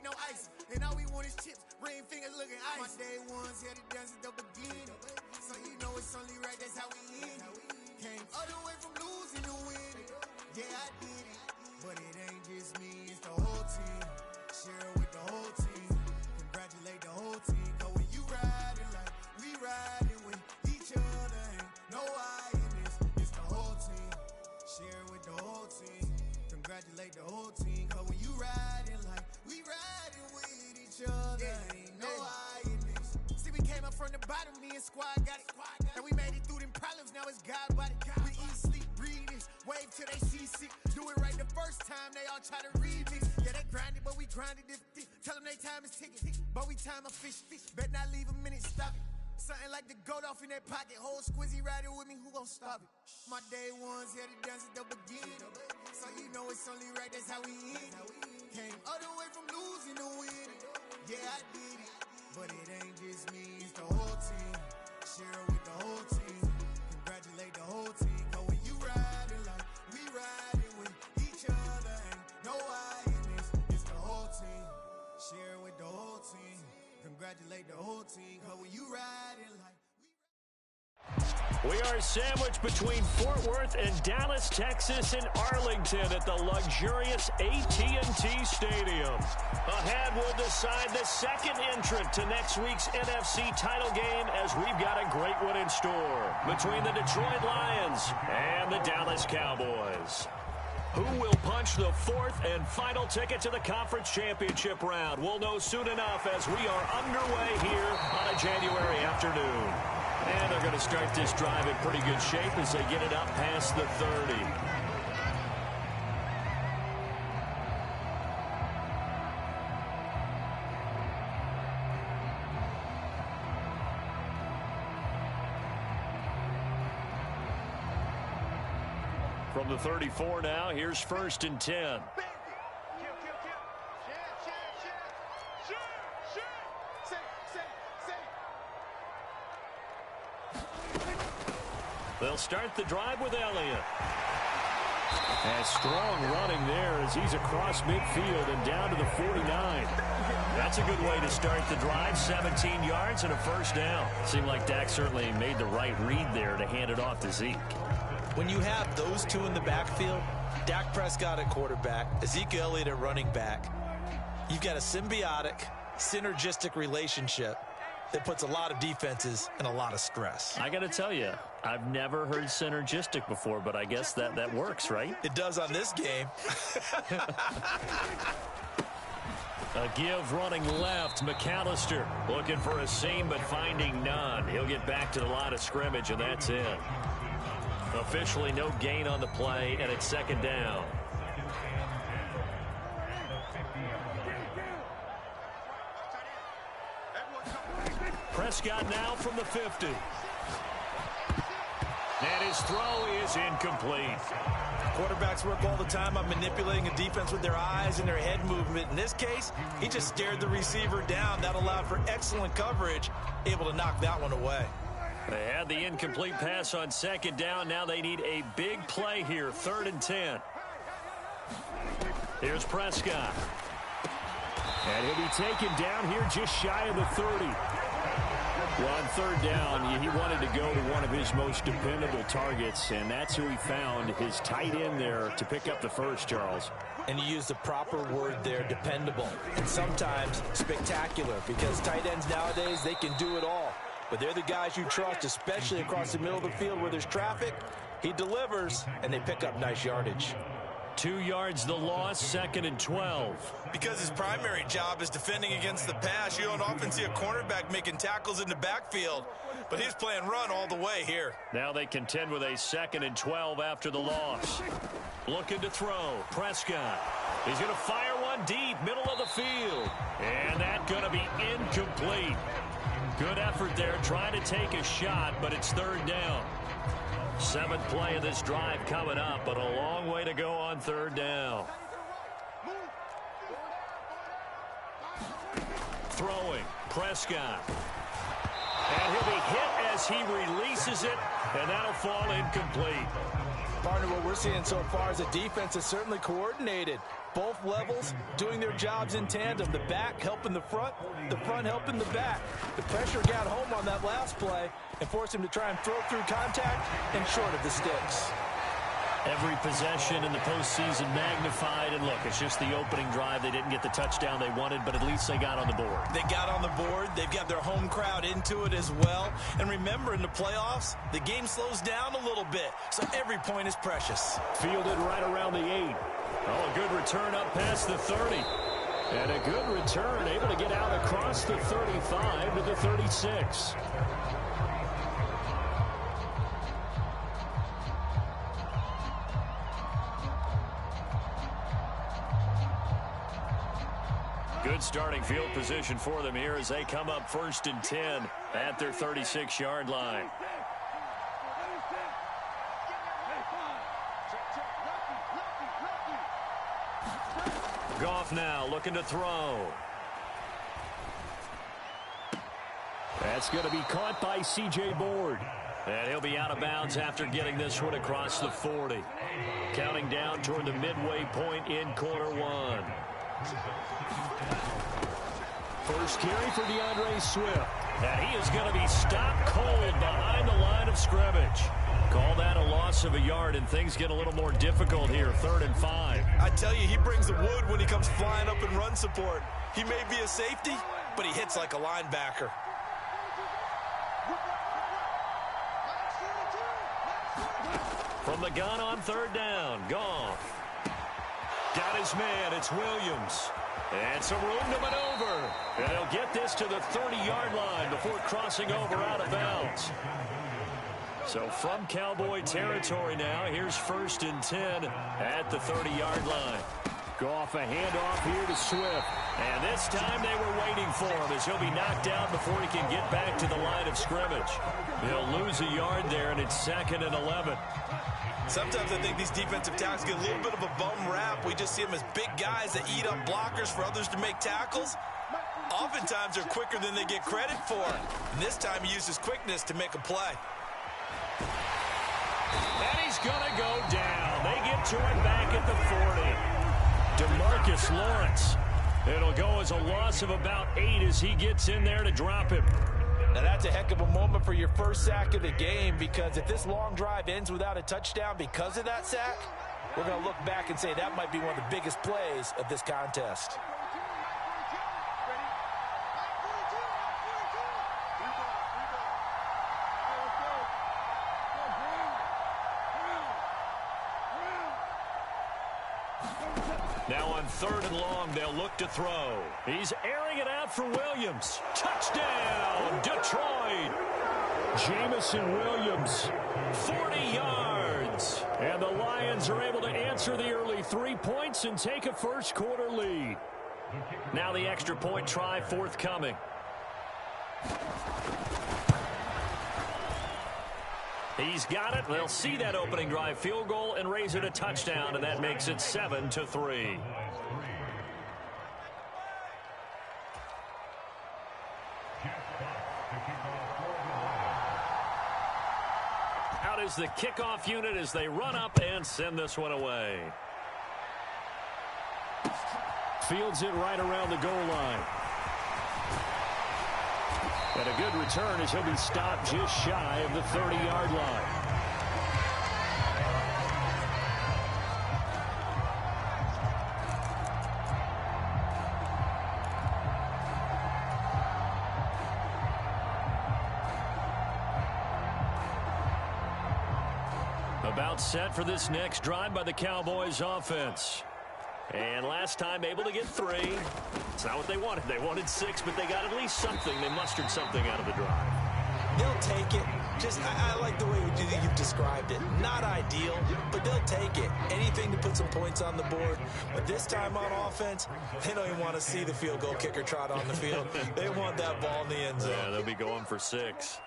no ice. And all we want is chips, ring fingers looking ice. My day ones here to dance at the beginning. So you know it's only right, that's how we end it. Came all the way from losing to winning. Yeah, I did it. But it ain't just me, it's the whole team. Share it with the whole team. Congratulate the whole team. Cause when you riding like we riding with each other, ain't no I in this. It's the whole team. Share it with the whole team. Congratulate the whole team. Cause when you riding like we riding with each other, ain't no I in this. See, we came up from the bottom, me and squad got it. And we made it through them problems, now it's God body. We eat, sleep, breathe this. Wave till they see sick. Do it right the first time, they all try to remix. Yeah, they grinded, but we grinded it. Tell them they time is ticking, but we time a fish. Bet not leave a minute, stop it. Something like the goat off in that pocket. Whole squizzy riding with me, who gon' stop it? My day ones here to dance at the beginning. So you know it's only right, that's how we end it. Came all the way from losing to winning. Yeah, I did it. But it ain't just me, it's the whole team. Share it with the whole team. Congratulate the whole team. Cause when you riding like we riding with each other, ain't no I in this. It's the whole team. Share it with the whole team. Congratulate the whole team. Cause when you riding like we are sandwiched between Fort Worth and Dallas, Texas, and Arlington at the luxurious AT&T Stadium. Ahead, we'll decide the second entrant to next week's NFC title game as we've got a great one in store between the Detroit Lions and the Dallas Cowboys. Who will punch the fourth and final ticket to the conference championship round? We'll know soon enough as we are underway here on a January afternoon. And they're going to start this drive in pretty good shape as they get it up past the 30. From the 34 now, here's 1st and 10. They'll start the drive with Elliott. And strong running there as he's across midfield and down to the 49. That's a good way to start the drive. 17 yards and a first down. Seemed like Dak certainly made the right read there to hand it off to Zeke. When you have those two in the backfield, Dak Prescott at quarterback, Ezekiel Elliott at running back, you've got a symbiotic, synergistic relationship that puts a lot of defenses in a lot of stress. I got to tell you, I've never heard synergistic before, but I guess that works, right? It does on this game. A give running left. McAllister looking for a seam, but finding none. He'll get back to the line of scrimmage, and that's it. Officially no gain on the play, and it's second down. Prescott now from the 50. And his throw is incomplete. Quarterbacks work all the time on manipulating a defense with their eyes and their head movement. In this case, he just stared the receiver down. That allowed for excellent coverage, able to knock that one away. They had the incomplete pass on second down. Now they need a big play here, 3rd and 10. Here's Prescott. And he'll be taken down here just shy of the 30. Well, on 3rd down, he wanted to go to one of his most dependable targets, and that's who he found, his tight end there, to pick up the first, Charles. And you use the proper word there, dependable, and sometimes spectacular, because tight ends nowadays, they can do it all. But they're the guys you trust, especially across the middle of the field where there's traffic. He delivers, and they pick up nice yardage. 2 yards the loss, 2nd and 12. Because his primary job is defending against the pass, you don't often see a cornerback making tackles in the backfield. But he's playing run all the way here. Now they contend with a 2nd and 12 after the loss. Looking to throw. Prescott. He's going to fire one deep, middle of the field. And that's going to be incomplete. Good effort there, trying to take a shot, but it's 3rd down. 7th play of this drive coming up, but a long way to go on 3rd down. Throwing, Prescott. And he'll be hit as he releases it, and that'll fall incomplete. Partner, what we're seeing so far is a defense that's certainly coordinated. Both levels doing their jobs in tandem. The back helping the front helping the back. The pressure got home on that last play and forced him to try and throw through contact and short of the sticks. Every possession in the postseason magnified, and look, it's just the opening drive. They didn't get the touchdown they wanted, but at least they got on the board. They got on the board. They've got their home crowd into it as well. And remember, in the playoffs, the game slows down a little bit, so every point is precious. Fielded right around the 8. Oh, a good return up past the 30. And a good return, able to get out across the 35 to the 36. Good starting field position for them here as they come up 1st and 10 at their 36-yard line. Goff now looking to throw. That's going to be caught by C.J. Board. And he'll be out of bounds after getting this one across the 40. Counting down toward the midway point in quarter 1. First carry for DeAndre Swift. And he is going to be stopped cold behind the line of scrimmage. Call that a loss of a yard, and things get a little more difficult here, 3rd and 5. I tell you, he brings the wood when he comes flying up in run support. He may be a safety, but he hits like a linebacker. From the gun on 3rd down, Goff. Got his man, it's Williams. And some room to maneuver. And he'll get this to the 30-yard line before crossing over out of bounds. So from Cowboy territory now, here's 1st and 10 at the 30-yard line. Goff a handoff here to Swift. And this time they were waiting for him as he'll be knocked out before he can get back to the line of scrimmage. He'll lose a yard there, and it's 2nd and 11. Sometimes I think these defensive tackles get a little bit of a bum rap. We just see them as big guys that eat up blockers for others to make tackles. Oftentimes they're quicker than they get credit for. And this time he uses quickness to make a play. And he's going to go down. They get to it back at the 40. DeMarcus Lawrence. It'll go as a loss of about 8 as he gets in there to drop him. Now that's a heck of a moment for your first sack of the game, because if this long drive ends without a touchdown because of that sack, we're going to look back and say that might be one of the biggest plays of this contest. Now on 3rd and long, they'll look to throw. He's airing it out for Williams. Touchdown, Detroit. Jamison Williams, 40 yards. And the Lions are able to answer the early 3 points and take a first quarter lead. Now the extra point try forthcoming. He's got it. They'll see that opening drive field goal and raise it a touchdown, and that makes it 7-3. Out is the kickoff unit as they run up and send this one away. Fields it right around the goal line. And a good return as he'll be stopped just shy of the 30-yard line. About set for this next drive by the Cowboys offense. And last time able to get 3. It's not what they wanted. They wanted 6, but they got at least something. They mustered something out of the drive. They'll take it. I like the way you've described it. Not ideal, but they'll take it. Anything to put some points on the board. But this time on offense, they don't even want to see the field goal kicker trot on the field. They want that ball in the end zone. Yeah, they'll be going for 6.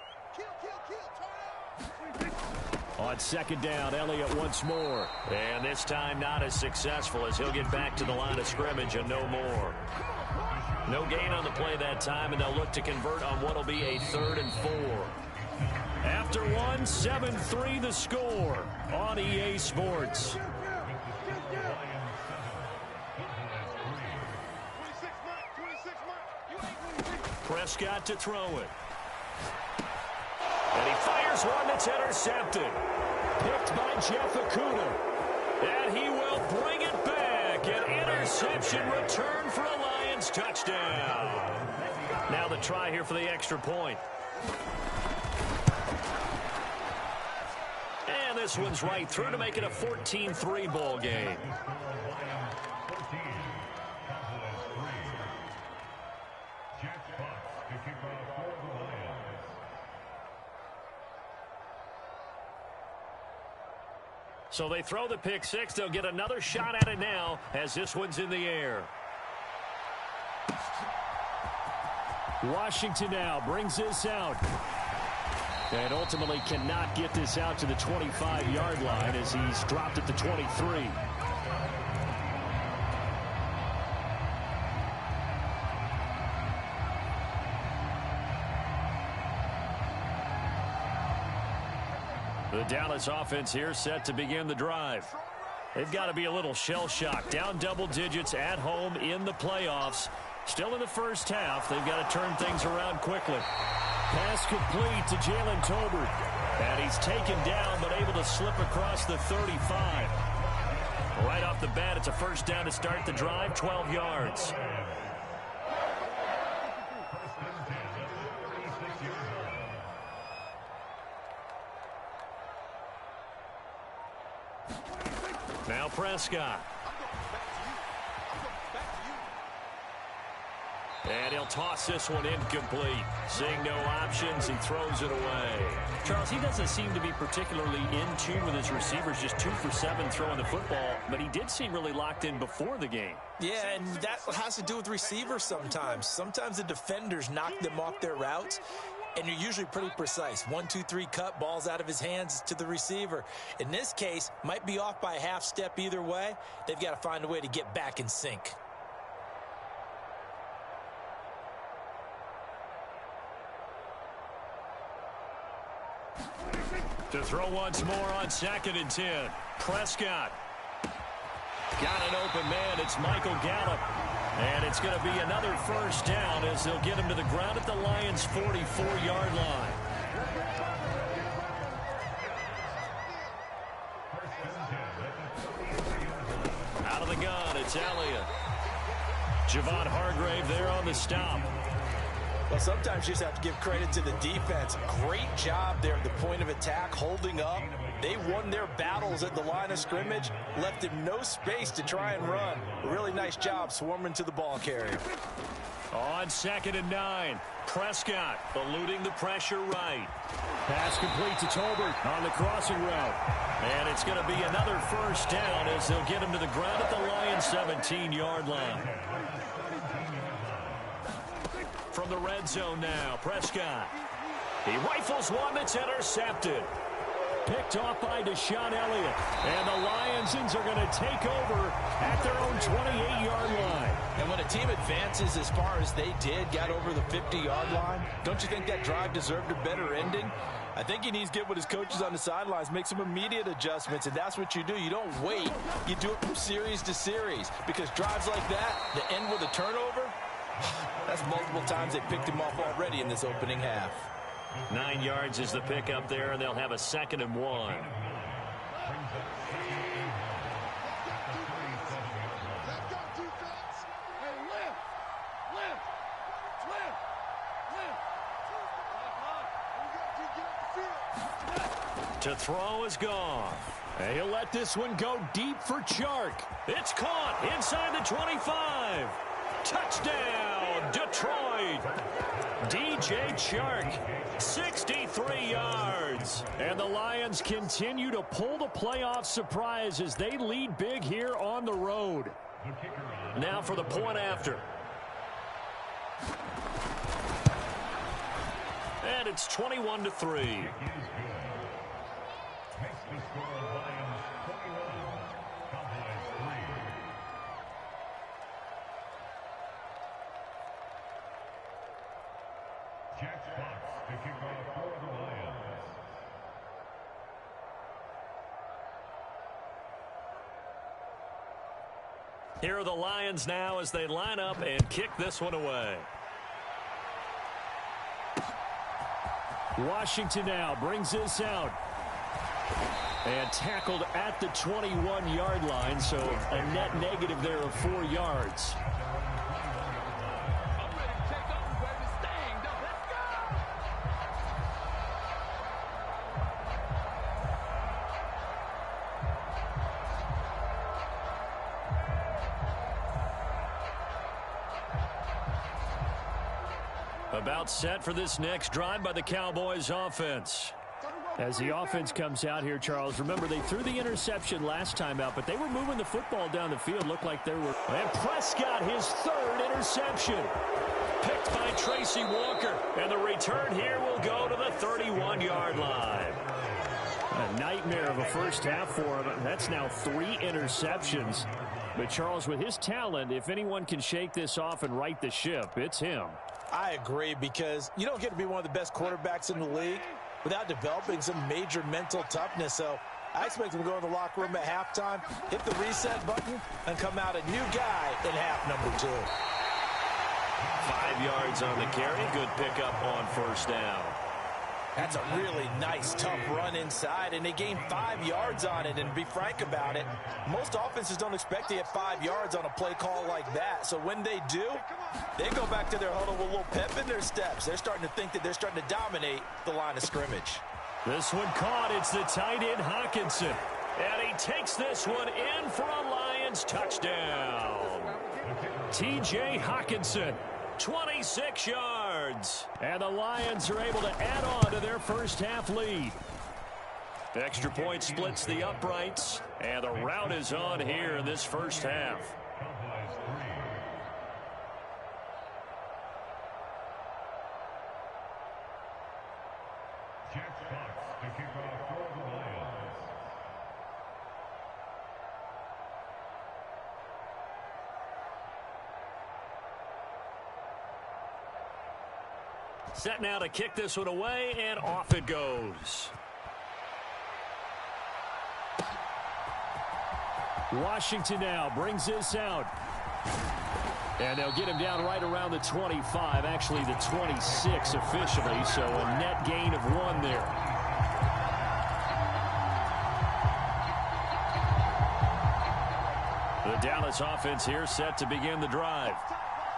On 2nd down, Elliott once more. And this time not as successful as he'll get back to the line of scrimmage and no more. No gain on the play that time, and they'll look to convert on what will be a 3rd and 4. After 1, 7-3 the score on EA Sports. Prescott to throw it. And he fires one that's intercepted. Picked by Jeff Okudah. And he will bring it back. An interception return for a Lions touchdown. Now the try here for the extra point. And this one's right through to make it a 14-3 ball game. So they throw the pick six. They'll get another shot at it now as this one's in the air. Washington now brings this out. And ultimately cannot get this out to the 25-yard line as he's dropped at the 23. The Dallas offense here set to begin the drive. They've got to be a little shell-shocked. Down double digits at home in the playoffs. Still in the first half. They've got to turn things around quickly. Pass complete to Jalen Tolbert. And he's taken down but able to slip across the 35. Right off the bat, it's a first down to start the drive, 12 yards. Now Prescott. And he'll toss this one incomplete. Seeing no options, he throws it away. Charles, he doesn't seem to be particularly in tune with his receivers, just 2 for 7 throwing the football, but he did seem really locked in before the game. Yeah, and that has to do with receivers sometimes. Sometimes the defenders knock them off their routes, and you're usually pretty precise. 1, 2, 3 cut, balls out of his hands to the receiver. In this case, might be off by a half step either way. They've got to find a way to get back in sync. To throw once more on 2nd and 10. Prescott. Got an open man. It's Michael Gallup. And it's going to be another first down as they'll get him to the ground at the Lions' 44-yard line. Out of the gun, it's Elliott. Javon Hargrave there on the stop. Well, sometimes you just have to give credit to the defense. Great job there at the point of attack, holding up. They won their battles at the line of scrimmage, left him no space to try and run. A really nice job swarming to the ball carrier. On 2nd and 9, Prescott eluding the pressure right. Pass complete to Tolbert on the crossing route. And it's going to be another first down as they'll get him to the ground at the Lions' 17-yard line. From the red zone now, Prescott. He rifles one that's intercepted. Picked off by Deshaun Elliott. And the Lions are going to take over at their own 28-yard line. And when a team advances as far as they did, got over the 50-yard line, don't you think that drive deserved a better ending? I think he needs to get with his coaches on the sidelines, make some immediate adjustments, and that's what you do. You don't wait. You do it from series to series, because drives like that, that end with a turnover, that's multiple times they picked him off already in this opening half. 9 yards is the pickup there, and they'll have a 2nd and 1. To throw is gone. And he'll let this one go deep for Chark. It's caught inside the 25. Touchdown, Detroit. DJ Chark, 63 yards. And the Lions continue to pull the playoff surprise as they lead big here on the road. Now for the point after. And it's 21-3. Here are the Lions now as they line up and kick this one away. Washington now brings this out. And tackled at the 21-yard line, so a net negative there of 4 yards. About set for this next drive by the Cowboys offense. As the offense comes out here, Charles, remember they threw the interception last time out, but they were moving the football down the field. Looked like they were. And Prescott, his 3rd interception. Picked by Tracy Walker. And the return here will go to the 31-yard line. A nightmare of a first half for him. That's now 3 interceptions. But, Charles, with his talent, if anyone can shake this off and right the ship, it's him. I agree, because you don't get to be one of the best quarterbacks in the league without developing some major mental toughness. So I expect him to go in the locker room at halftime, hit the reset button, and come out a new guy in half number 2. 5 yards on the carry. Good pickup on first down. That's a really nice, tough run inside, and they gained 5 yards on it. And to be frank about it, most offenses don't expect to get 5 yards on a play call like that. So when they do, they go back to their huddle with a little pep in their steps. They're starting to think that they're starting to dominate the line of scrimmage. This one caught. It's the tight end Hockenson. And he takes this one in for a Lions touchdown. T.J. Hockenson. 26 yards. And the Lions are able to add on to their first half lead. Extra point splits the uprights. And the rout is on here in this first half. Set now to kick this one away, and off it goes. Washington now brings this out. And they'll get him down right around the 25, actually the 26 officially, so a net gain of 1 there. The Dallas offense here set to begin the drive.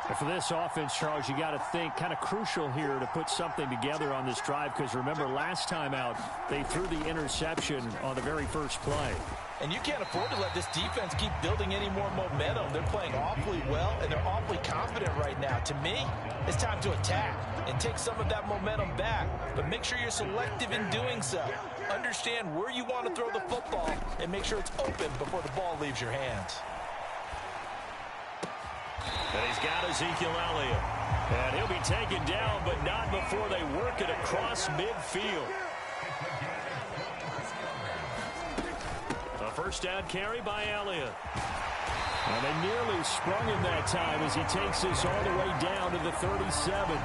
And for this offense, Charles, you got to think kind of crucial here to put something together on this drive, because remember last time out they threw the interception on the very first play. And you can't afford to let this defense keep building any more momentum. They're playing awfully well, and they're awfully confident right now. To me, it's time to attack and take some of that momentum back, but make sure you're selective in doing so. Understand where you want to throw the football and make sure it's open before the ball leaves your hands. And he's got Ezekiel Elliott. And he'll be taken down, but not before they work it across midfield. A first down carry by Elliott. And they nearly sprung him that time as he takes this all the way down to the 37.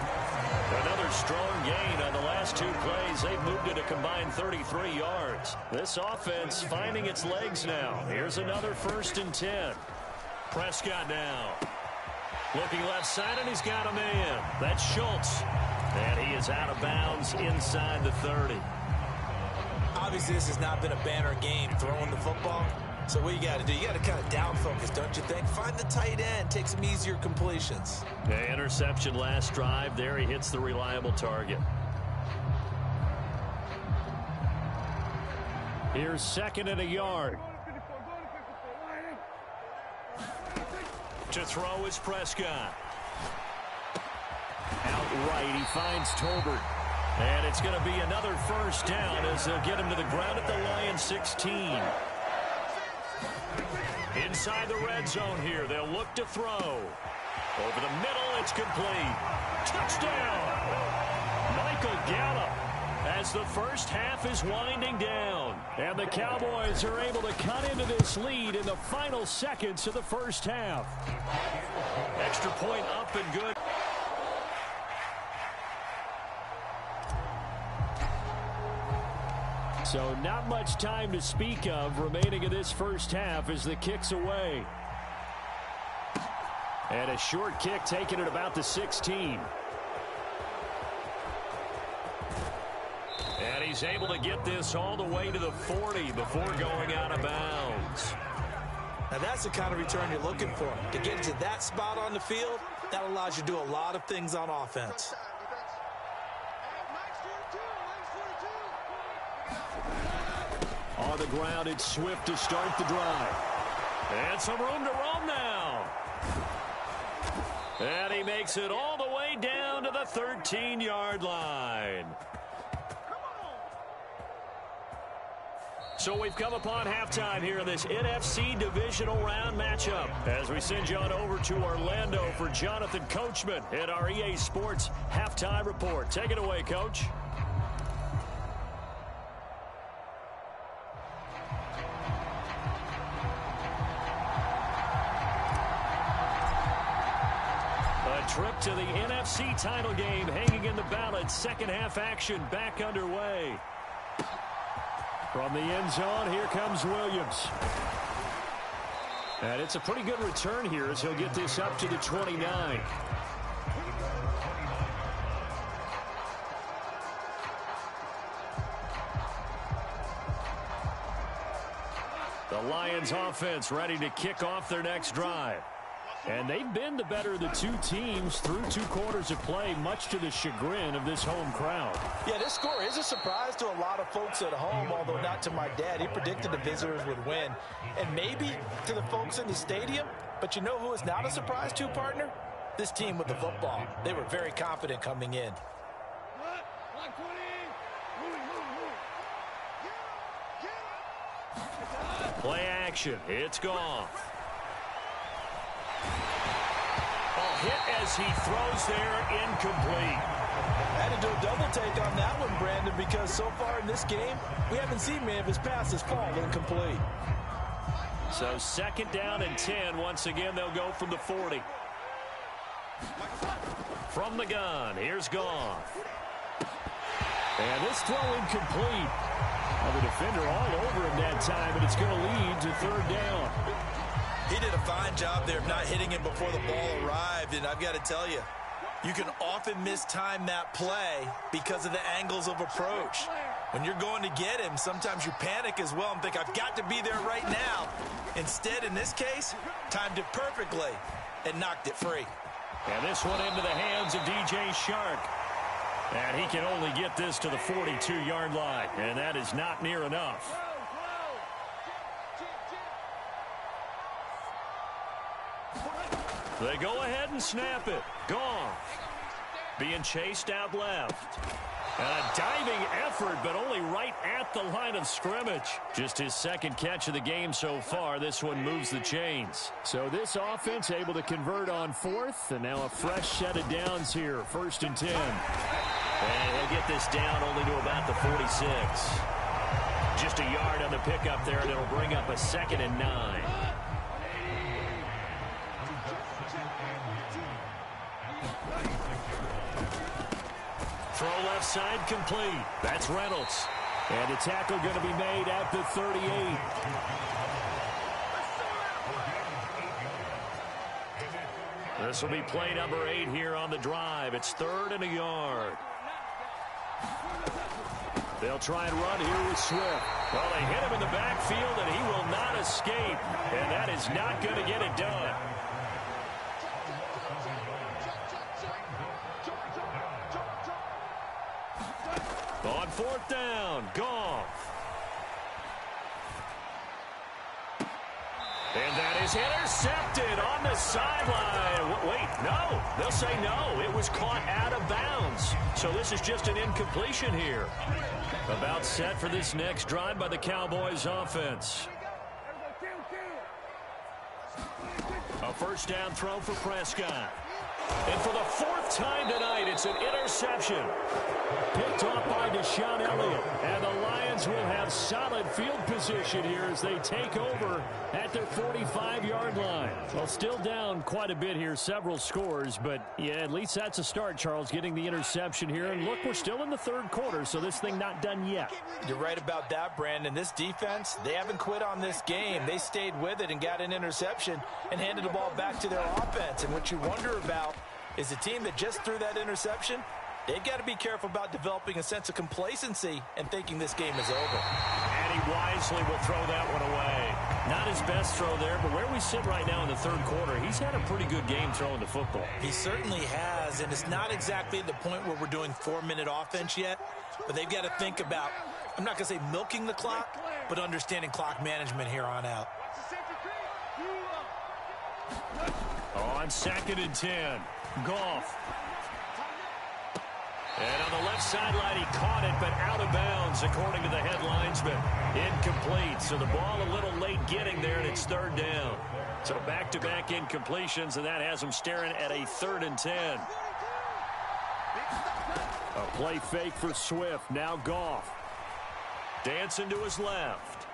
Another strong gain on the last 2 plays. They've moved it a combined 33 yards. This offense finding its legs now. Here's another 1st and 10. Prescott now. Looking left side, and he's got a man. That's Schultz. And he is out of bounds inside the 30. Obviously, this has not been a banner game throwing the football. So what you got to do, you got to kind of down focus, don't you think? Find the tight end, take some easier completions. The interception last drive. There he hits the reliable target. Here's 2nd and a yard. To throw is Prescott. Outright, he finds Tolbert. And it's going to be another first down as they'll get him to the ground at the Lions 16. Inside the red zone here, they'll look to throw. Over the middle, it's complete. Touchdown! Michael Gallup as the first half is winding down. And the Cowboys are able to cut into this lead in the final seconds of the first half. Extra point up and good. So not much time to speak of remaining in this first half as the kick's away. And a short kick taken at about the 16. he's able to get this all the way to the 40 before going out of bounds. Now that's the kind of return you're looking for. To get into that spot on the field, that allows you to do a lot of things on offense. On the ground, it's Swift to start the drive. And some room to roam now. And he makes it all the way down to the 13-yard line. So we've come upon halftime here in this NFC divisional round matchup as we send you on over to Orlando for Jonathan Coachman at our EA Sports Halftime Report. Take it away, Coach. A trip to the NFC title game hanging in the balance. Second half action back underway. From the end zone, here comes Williams. And it's a pretty good return here as he'll get this up to the 29. The Lions offense ready to kick off their next drive. And they've been the better of the two teams through 2 quarters of play, much to the chagrin of this home crowd. Yeah, this score is a surprise to a lot of folks at home, although not to my dad. He predicted the visitors would win. And maybe to the folks in the stadium. But you know who is not a surprise to, partner? This team with the football. They were very confident coming in. Play action. It's gone. Hit as he throws there, incomplete. I had to do a double take on that one, Brandon, because so far in this game, we haven't seen many of his passes fall incomplete. So second down and 10. Once again, they'll go from the 40. From the gun, here's Goff. And this throw incomplete. Well, the defender all over him that time, and it's going to lead to third down. He did a fine job there of not hitting him before the ball arrived, and I've got to tell you, you can often mistime that play because of the angles of approach. When you're going to get him, sometimes you panic as well and think, I've got to be there right now. Instead, in this case, timed it perfectly and knocked it free. And this one into the hands of DJ Shark. And he can only get this to the 42-yard line, and that is not near enough. They go ahead and snap it. Goff being chased out left. And a diving effort, but only right at the line of scrimmage. Just his second catch of the game so far. This one moves the chains. So this offense able to convert on fourth, and now a fresh set of downs here. 1st and 10. And he'll get this down only to about the 46. Just a yard on the pickup there, and it'll bring up a 2nd and 9. Throw left side complete. That's Reynolds. And the tackle going to be made at the 38. This will be play number 8 here on the drive. It's 3rd and a yard. They'll try and run here with Swift. Well, they hit him in the backfield, and he will not escape. And that is not going to get it done. On 4th down, Goff. And that is intercepted on the sideline. Wait, no. They'll say no. It was caught out of bounds. So this is just an incompletion here. About set for this next drive by the Cowboys offense. A 1st down throw for Prescott. And for the 4th time tonight, it's an interception. Picked off by Deshaun Elliott. And the Lions will have solid field position here as they take over at their 45-yard line. Well, still down quite a bit here, several scores. But, yeah, at least that's a start, Charles, getting the interception here. And, look, we're still in the 3rd quarter, so this thing not done yet. You're right about that, Brandon. This defense, they haven't quit on this game. They stayed with it and got an interception and handed the ball back to their offense. And what you wonder about is the team that just threw that interception, They've got to be careful about developing a sense of complacency and thinking this game is over. And he wisely will throw that one away. Not his best throw there, but where we sit right now in the third quarter, he's had a pretty good game throwing the football. He certainly has, and it's not exactly at the point where we're doing 4-minute offense yet, but they've got to think about, I'm not going to say milking the clock, but understanding clock management here on out. On 2nd and 10, Goff. And on the left sideline, he caught it, but out of bounds, according to the head linesman. Incomplete, so the ball a little late getting there, and it's 3rd down. So back-to-back incompletions, and that has him staring at a 3rd and 10. A play fake for Swift, now Goff. Dancing to his left.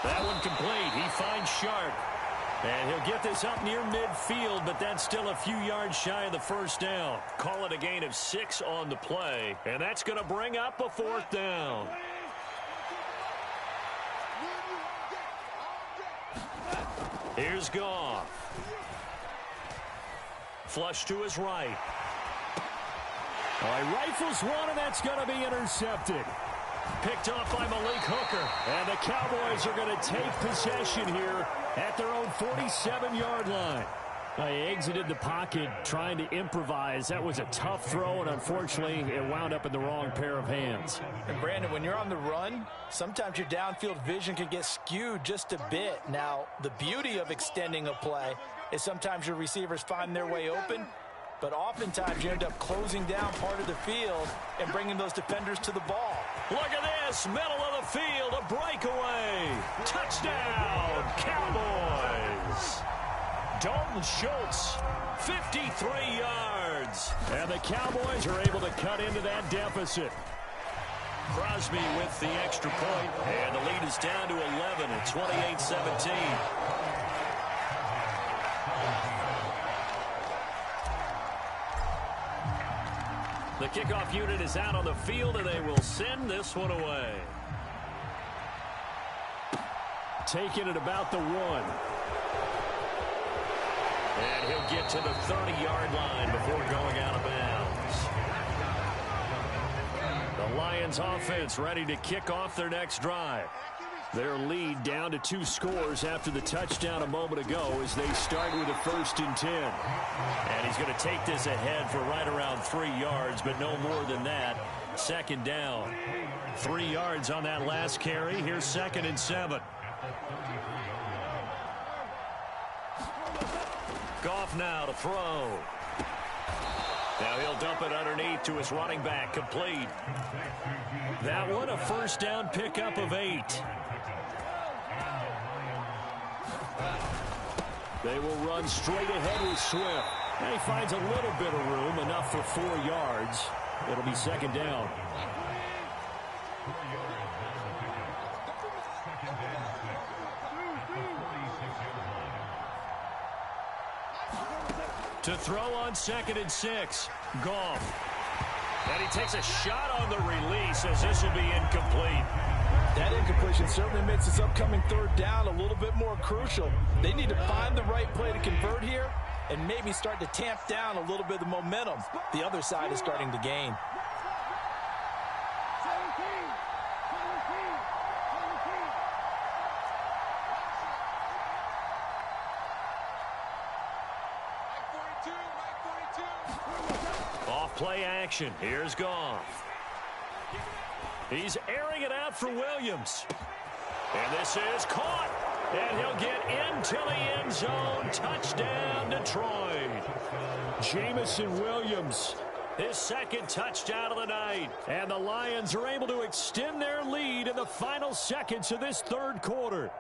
That one complete. He finds Sharp. And he'll get this up near midfield, but that's still a few yards shy of the 1st down. Call it a gain of 6 on the play, and that's going to bring up a 4th down. Here's Goff. Flush to his right. He rifles one, and that's going to be intercepted. Picked off by Malik Hooker. And the Cowboys are going to take possession here at their own 47-yard line. He exited the pocket trying to improvise. That was a tough throw, and unfortunately, it wound up in the wrong pair of hands. And, Brandon, when you're on the run, sometimes your downfield vision can get skewed just a bit. Now, the beauty of extending a play is sometimes your receivers find their way open, but oftentimes you end up closing down part of the field and bringing those defenders to the ball. Look at this, middle of the field, a breakaway. Touchdown, Cowboys. Dalton Schultz, 53 yards. And the Cowboys are able to cut into that deficit. Crosby with the extra point, and the lead is down to 11 at 28-17. The kickoff unit is out on the field, and they will send this one away. Taking it about the 1. And he'll get to the 30-yard line before going out of bounds. The Lions offense ready to kick off their next drive. Their lead down to 2 scores after the touchdown a moment ago as they start with a 1st and 10. And he's going to take this ahead for right around 3 yards, but no more than that. 2nd down. 3 yards on that last carry. Here's 2nd and 7. Goff now to throw. Now he'll dump it underneath to his running back, complete. That one a 1st down pickup of 8. They will run straight ahead with Swift. And he finds a little bit of room, enough for 4 yards. It'll be 2nd down. To throw on 2nd and 6, Goff. And he takes a shot on the release as this will be incomplete. That incompletion certainly makes this upcoming 3rd down a little bit more crucial. They need to find the right play to convert here and maybe start to tamp down a little bit of the momentum the other side is starting to gain. Play action. Here's Goff. He's airing it out for Williams. And this is caught. And he'll get into the end zone. Touchdown, Detroit. Jamison Williams, his 2nd touchdown of the night. And the Lions are able to extend their lead in the final seconds of this 3rd quarter.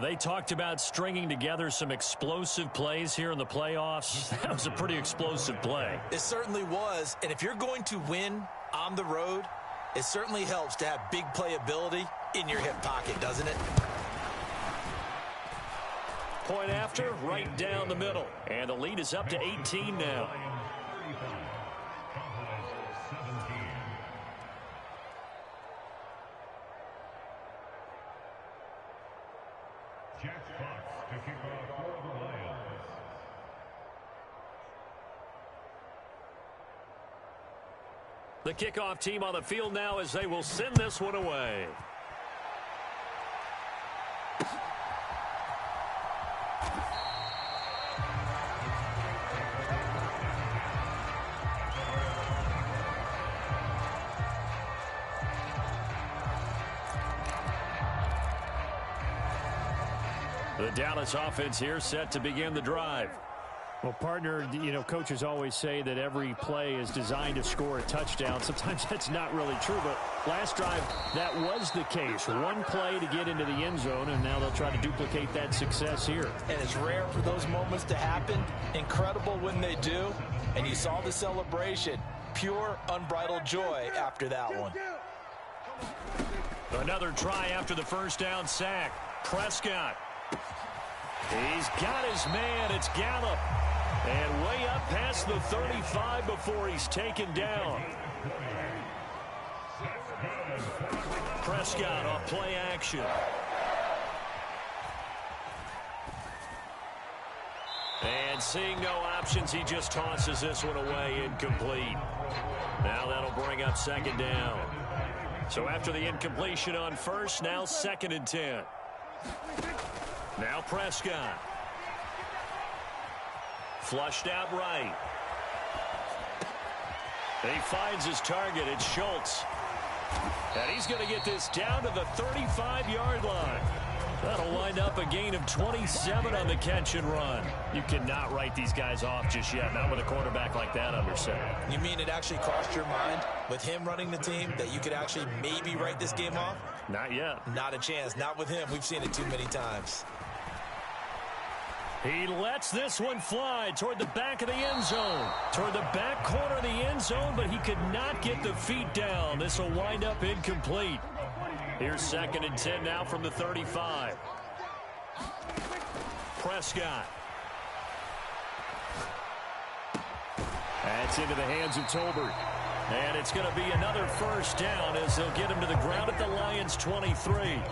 They talked about stringing together some explosive plays here in the playoffs. That was a pretty explosive play. It certainly was. And if you're going to win on the road, it certainly helps to have big playability in your hip pocket, doesn't it? Point after, right down the middle. And the lead is up to 18 now. The kickoff team on the field now as they will send this one away. The Dallas offense here set to begin the drive. Well, partner, coaches always say that every play is designed to score a touchdown. Sometimes that's not really true, but last drive, that was the case. One play to get into the end zone, and now they'll try to duplicate that success here. And it's rare for those moments to happen. Incredible when they do. And you saw the celebration. Pure, unbridled joy after that one. Another try after the first down sack. Prescott. He's got his man. It's Gallup. And way up past the 35 before he's taken down. Prescott off play action. And seeing no options, he just tosses this one away, incomplete. Now that'll bring up second down. So after the incompletion on first, now 2nd and 10. Now Prescott. Flushed out right. He finds his target. It's Schultz. And he's going to get this down to the 35-yard line. That'll wind up a gain of 27 on the catch and run. You cannot write these guys off just yet, not with a quarterback like that under center. You mean it actually crossed your mind with him running the team that you could actually maybe write this game off? Not yet. Not a chance. Not with him. We've seen it too many times. He lets this one fly toward the back of the end zone. Toward the back corner of the end zone, but he could not get the feet down. This will wind up incomplete. Here's 2nd and 10 now from the 35. Prescott. That's into the hands of Tolbert. And it's going to be another first down as they'll get him to the ground at the Lions' 23.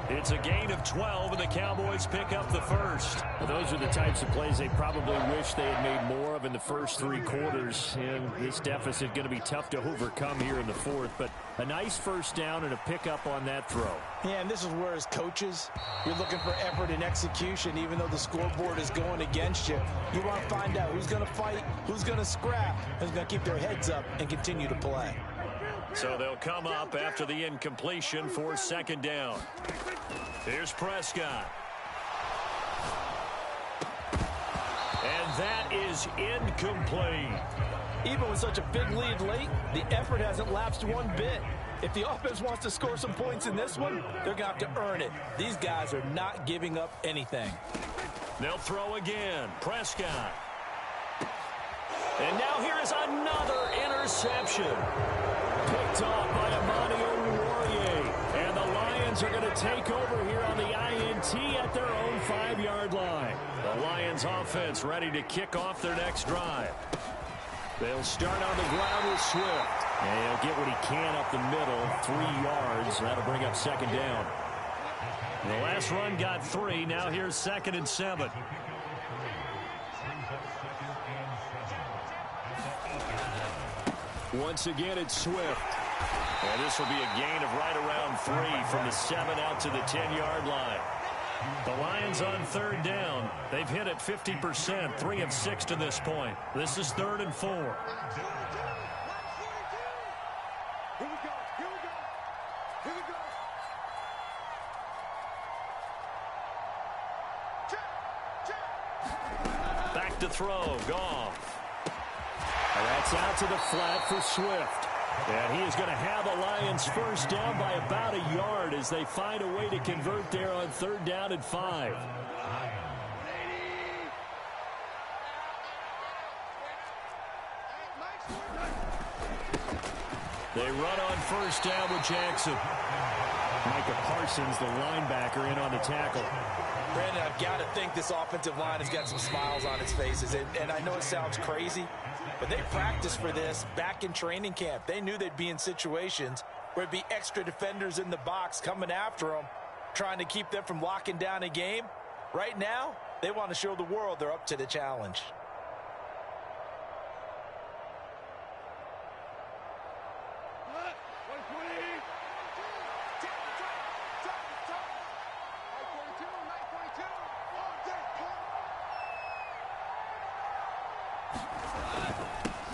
It's a gain of 12, and the Cowboys pick up the first. Well, those are the types of plays they probably wish they had made more of in the first 3 quarters. And this deficit going to be tough to overcome here in the 4th. But a nice first down and a pickup on that throw. Yeah, and this is where as coaches, you're looking for effort and execution. Even though the scoreboard is going against you, you want to find out who's going to fight, who's going to scrap, who's going to keep their heads up and continue to play. So they'll come up after the incompletion for 2nd down. Here's Prescott. And that is incomplete. Even with such a big lead late, the effort hasn't lapsed one bit. If the offense wants to score some points in this one, they're going to have to earn it. These guys are not giving up anything. They'll throw again. Prescott. And now here is another interception. Picked off by Amani Oruwariye. And the Lions are going to take over here on the INT at their own 5-yard line. The Lions offense ready to kick off their next drive. They'll start on the ground with Swift. And he'll get what he can up the middle, 3 yards. That'll bring up 2nd down. The last run got 3. Now here's 2nd and 7. Once again, it's Swift. And this will be a gain of right around 3 from the 7 out to the 10-yard line. The Lions on 3rd down. They've hit it 50%, 3 of 6 to this point. This is 3rd and 4. Back to throw, Goff. And that's out to the flat for Swift. And he is going to have the Lions first down by about a yard as they find a way to convert there on 3rd down and 5. They run on first down with Jackson. Micah Parsons, the linebacker, in on the tackle. Brandon, I've got to think this offensive line has got some smiles on its faces. And I know it sounds crazy, but they practiced for this back in training camp. They knew they'd be in situations where it'd be extra defenders in the box coming after them, trying to keep them from locking down a game. Right now, they want to show the world they're up to the challenge.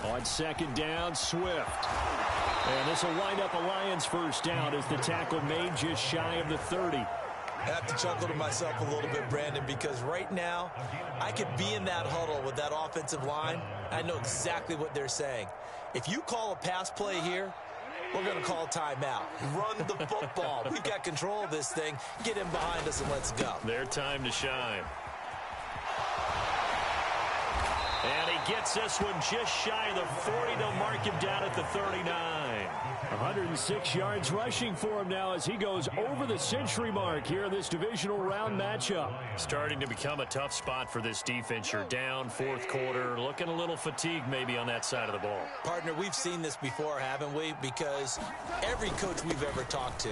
On second down, Swift. And this will wind up a Lions first down as the tackle made just shy of the 30. I have to chuckle to myself a little bit, Brandon, because right now I could be in that huddle with that offensive line. I know exactly what they're saying. If you call a pass play here, we're going to call a timeout. Run the football. We've got control of this thing. Get him behind us and let's go. Their time to shine. And he gets this one just shy of the 40 to mark him down at the 39. 106 yards rushing for him now as he goes over the century mark here in this divisional round matchup. Starting to become a tough spot for this defense. You're down fourth quarter, looking a little fatigued maybe on that side of the ball. Partner, we've seen this before, haven't we? Because every coach we've ever talked to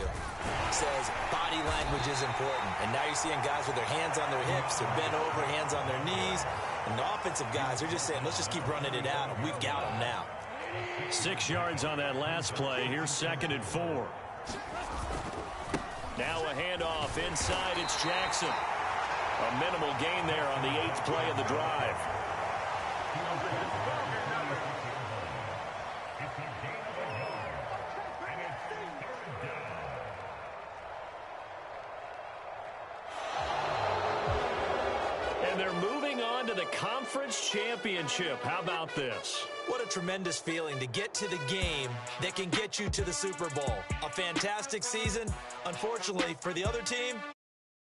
says body language is important. And now you're seeing guys with their hands on their hips, they're bent over, hands on their knees. And the offensive guys are just saying, let's just keep running it out, and we've got them now. 6 yards on that last play. Here's 2nd and 4. Now a handoff inside. It's Jackson. A minimal gain there on the 8th play of the drive. And they're moving on to the conference championship. How about this? What a tremendous feeling to get to the game that can get you to the Super Bowl. A fantastic season. Unfortunately, for the other team,